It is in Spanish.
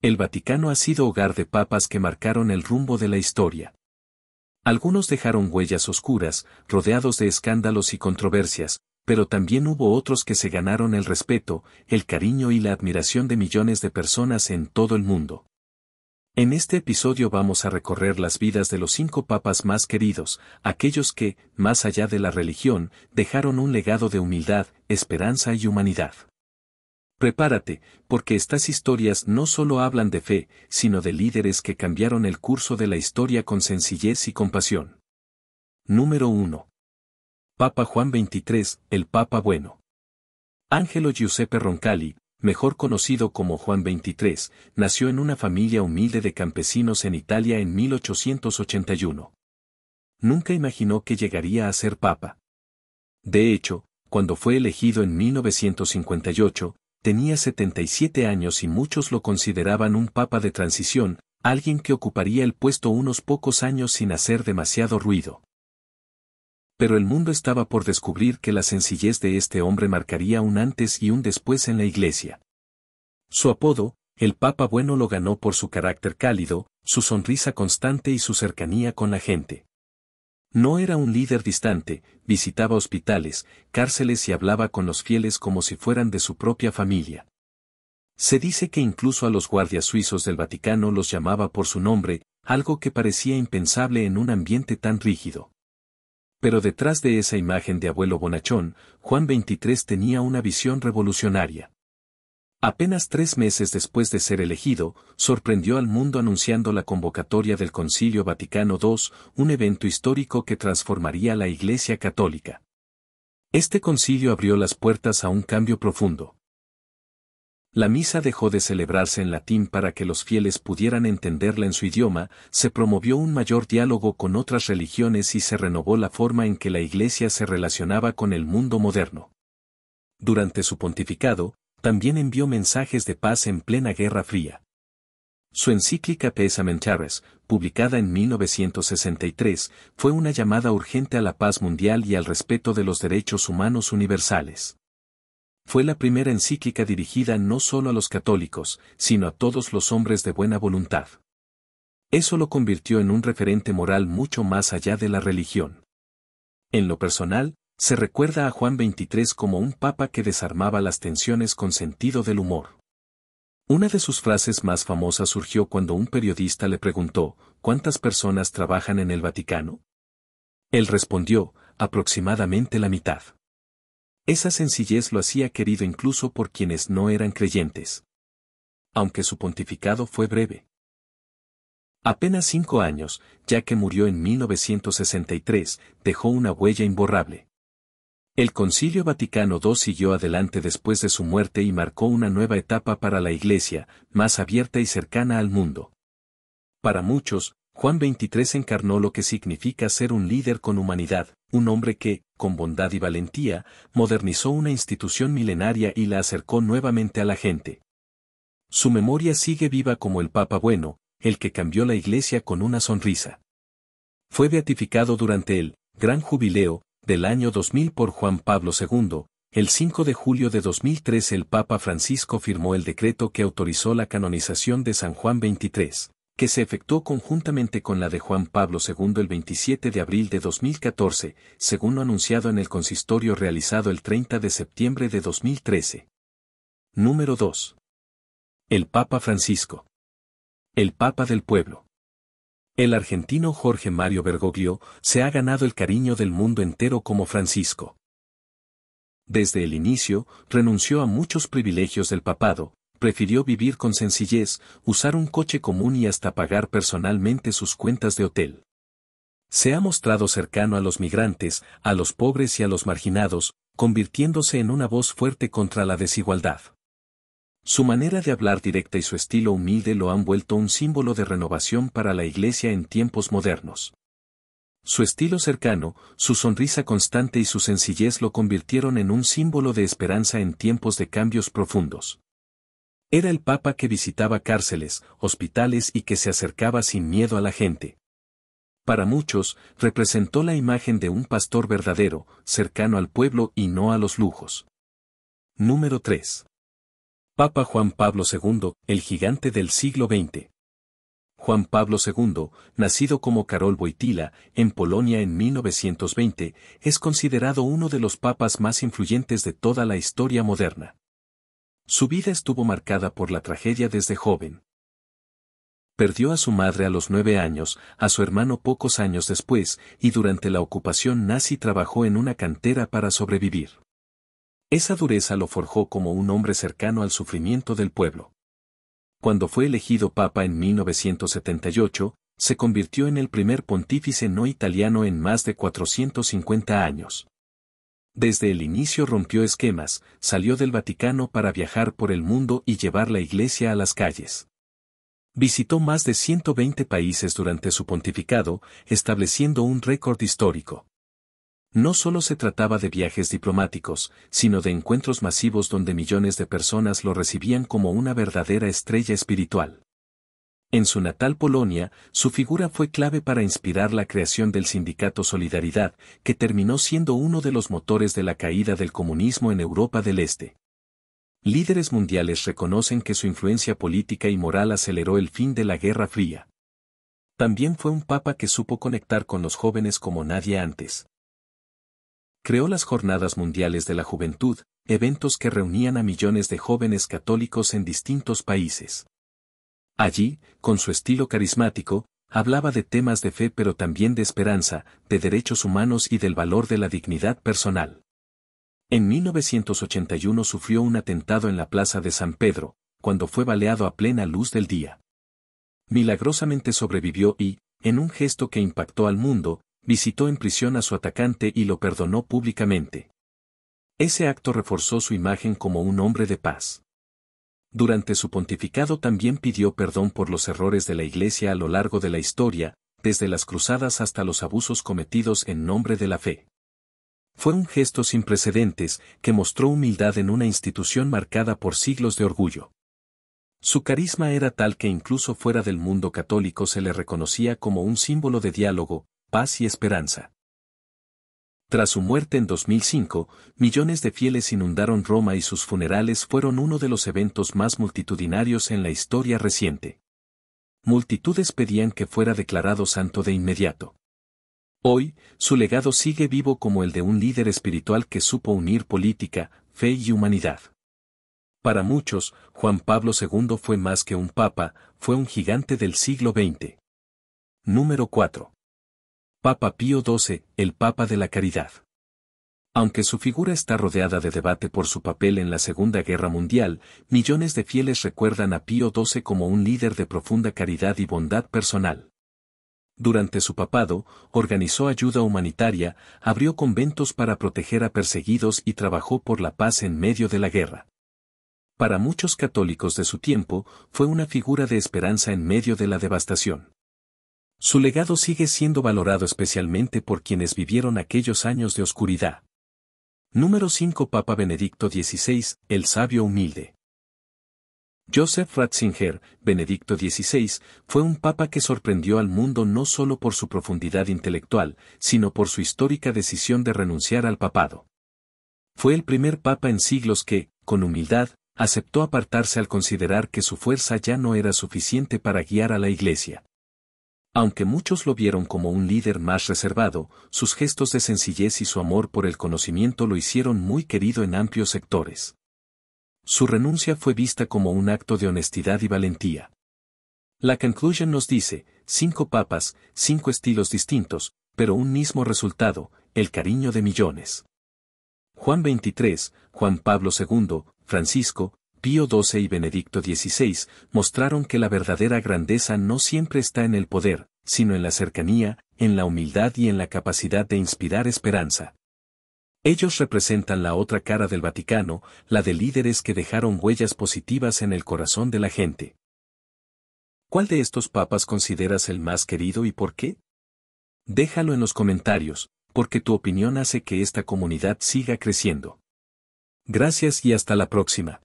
El Vaticano ha sido hogar de papas que marcaron el rumbo de la historia. Algunos dejaron huellas oscuras, rodeados de escándalos y controversias, pero también hubo otros que se ganaron el respeto, el cariño y la admiración de millones de personas en todo el mundo. En este episodio vamos a recorrer las vidas de los 5 papas más queridos, aquellos que, más allá de la religión, dejaron un legado de humildad, esperanza y humanidad. Prepárate, porque estas historias no solo hablan de fe, sino de líderes que cambiaron el curso de la historia con sencillez y compasión. Número 1. Papa Juan XXIII, el Papa Bueno. Angelo Giuseppe Roncalli, mejor conocido como Juan XXIII, nació en una familia humilde de campesinos en Italia en 1881. Nunca imaginó que llegaría a ser papa. De hecho, cuando fue elegido en 1958, tenía 77 años y muchos lo consideraban un papa de transición, alguien que ocuparía el puesto unos pocos años sin hacer demasiado ruido. Pero el mundo estaba por descubrir que la sencillez de este hombre marcaría un antes y un después en la Iglesia. Su apodo, el Papa Bueno, lo ganó por su carácter cálido, su sonrisa constante y su cercanía con la gente. No era un líder distante, visitaba hospitales, cárceles y hablaba con los fieles como si fueran de su propia familia. Se dice que incluso a los guardias suizos del Vaticano los llamaba por su nombre, algo que parecía impensable en un ambiente tan rígido. Pero detrás de esa imagen de abuelo bonachón, Juan XXIII tenía una visión revolucionaria. Apenas 3 meses después de ser elegido, sorprendió al mundo anunciando la convocatoria del Concilio Vaticano II, un evento histórico que transformaría la Iglesia Católica. Este concilio abrió las puertas a un cambio profundo. La misa dejó de celebrarse en latín para que los fieles pudieran entenderla en su idioma, se promovió un mayor diálogo con otras religiones y se renovó la forma en que la Iglesia se relacionaba con el mundo moderno. Durante su pontificado, también envió mensajes de paz en plena Guerra Fría. Su encíclica Pesamentaris, publicada en 1963, fue una llamada urgente a la paz mundial y al respeto de los derechos humanos universales. Fue la primera encíclica dirigida no solo a los católicos, sino a todos los hombres de buena voluntad. Eso lo convirtió en un referente moral mucho más allá de la religión. En lo personal, se recuerda a Juan XXIII como un papa que desarmaba las tensiones con sentido del humor. Una de sus frases más famosas surgió cuando un periodista le preguntó, ¿cuántas personas trabajan en el Vaticano? Él respondió, aproximadamente la mitad. Esa sencillez lo hacía querido incluso por quienes no eran creyentes. Aunque su pontificado fue breve. Apenas 5 años, ya que murió en 1963, dejó una huella imborrable. El Concilio Vaticano II siguió adelante después de su muerte y marcó una nueva etapa para la Iglesia, más abierta y cercana al mundo. Para muchos, Juan XXIII encarnó lo que significa ser un líder con humanidad, un hombre que, con bondad y valentía, modernizó una institución milenaria y la acercó nuevamente a la gente. Su memoria sigue viva como el Papa Bueno, el que cambió la Iglesia con una sonrisa. Fue beatificado durante el Gran Jubileo del año 2000 por Juan Pablo II. El 5 de julio de 2013 el Papa Francisco firmó el decreto que autorizó la canonización de San Juan XXIII, que se efectuó conjuntamente con la de Juan Pablo II el 27 de abril de 2014, según lo anunciado en el consistorio realizado el 30 de septiembre de 2013. Número 2. El Papa Francisco. El Papa del Pueblo. El argentino Jorge Mario Bergoglio se ha ganado el cariño del mundo entero como Francisco. Desde el inicio, renunció a muchos privilegios del papado, prefirió vivir con sencillez, usar un coche común y hasta pagar personalmente sus cuentas de hotel. Se ha mostrado cercano a los migrantes, a los pobres y a los marginados, convirtiéndose en una voz fuerte contra la desigualdad. Su manera de hablar directa y su estilo humilde lo han vuelto un símbolo de renovación para la Iglesia en tiempos modernos. Su estilo cercano, su sonrisa constante y su sencillez lo convirtieron en un símbolo de esperanza en tiempos de cambios profundos. Era el Papa que visitaba cárceles, hospitales y que se acercaba sin miedo a la gente. Para muchos, representó la imagen de un pastor verdadero, cercano al pueblo y no a los lujos. Número 3. Papa Juan Pablo II, el gigante del siglo XX. Juan Pablo II, nacido como Karol Wojtyła, en Polonia en 1920, es considerado uno de los papas más influyentes de toda la historia moderna. Su vida estuvo marcada por la tragedia desde joven. Perdió a su madre a los 9 años, a su hermano pocos años después, y durante la ocupación nazi trabajó en una cantera para sobrevivir. Esa dureza lo forjó como un hombre cercano al sufrimiento del pueblo. Cuando fue elegido papa en 1978, se convirtió en el primer pontífice no italiano en más de 450 años. Desde el inicio rompió esquemas, salió del Vaticano para viajar por el mundo y llevar la Iglesia a las calles. Visitó más de 120 países durante su pontificado, estableciendo un récord histórico. No solo se trataba de viajes diplomáticos, sino de encuentros masivos donde millones de personas lo recibían como una verdadera estrella espiritual. En su natal Polonia, su figura fue clave para inspirar la creación del sindicato Solidaridad, que terminó siendo uno de los motores de la caída del comunismo en Europa del Este. Líderes mundiales reconocen que su influencia política y moral aceleró el fin de la Guerra Fría. También fue un papa que supo conectar con los jóvenes como nadie antes. Creó las Jornadas Mundiales de la Juventud, eventos que reunían a millones de jóvenes católicos en distintos países. Allí, con su estilo carismático, hablaba de temas de fe pero también de esperanza, de derechos humanos y del valor de la dignidad personal. En 1981 sufrió un atentado en la Plaza de San Pedro, cuando fue baleado a plena luz del día. Milagrosamente sobrevivió y, en un gesto que impactó al mundo, visitó en prisión a su atacante y lo perdonó públicamente. Ese acto reforzó su imagen como un hombre de paz. Durante su pontificado también pidió perdón por los errores de la Iglesia a lo largo de la historia, desde las cruzadas hasta los abusos cometidos en nombre de la fe. Fue un gesto sin precedentes, que mostró humildad en una institución marcada por siglos de orgullo. Su carisma era tal que incluso fuera del mundo católico se le reconocía como un símbolo de diálogo, paz y esperanza. Tras su muerte en 2005, millones de fieles inundaron Roma y sus funerales fueron uno de los eventos más multitudinarios en la historia reciente. Multitudes pedían que fuera declarado santo de inmediato. Hoy, su legado sigue vivo como el de un líder espiritual que supo unir política, fe y humanidad. Para muchos, Juan Pablo II fue más que un papa, fue un gigante del siglo XX. Número 4. Papa Pío XII, el Papa de la Caridad. Aunque su figura está rodeada de debate por su papel en la Segunda Guerra Mundial, millones de fieles recuerdan a Pío XII como un líder de profunda caridad y bondad personal. Durante su papado, organizó ayuda humanitaria, abrió conventos para proteger a perseguidos y trabajó por la paz en medio de la guerra. Para muchos católicos de su tiempo, fue una figura de esperanza en medio de la devastación. Su legado sigue siendo valorado especialmente por quienes vivieron aquellos años de oscuridad. Número 5. Papa Benedicto XVI, el sabio humilde. Joseph Ratzinger, Benedicto XVI, fue un papa que sorprendió al mundo no solo por su profundidad intelectual, sino por su histórica decisión de renunciar al papado. Fue el primer papa en siglos que, con humildad, aceptó apartarse al considerar que su fuerza ya no era suficiente para guiar a la Iglesia. Aunque muchos lo vieron como un líder más reservado, sus gestos de sencillez y su amor por el conocimiento lo hicieron muy querido en amplios sectores. Su renuncia fue vista como un acto de honestidad y valentía. La Conclusion nos dice, 5 papas, 5 estilos distintos, pero un mismo resultado, el cariño de millones. Juan XXIII, Juan Pablo II, Francisco, Pío XII y Benedicto XVI mostraron que la verdadera grandeza no siempre está en el poder, sino en la cercanía, en la humildad y en la capacidad de inspirar esperanza. Ellos representan la otra cara del Vaticano, la de líderes que dejaron huellas positivas en el corazón de la gente. ¿Cuál de estos papas consideras el más querido y por qué? Déjalo en los comentarios, porque tu opinión hace que esta comunidad siga creciendo. Gracias y hasta la próxima.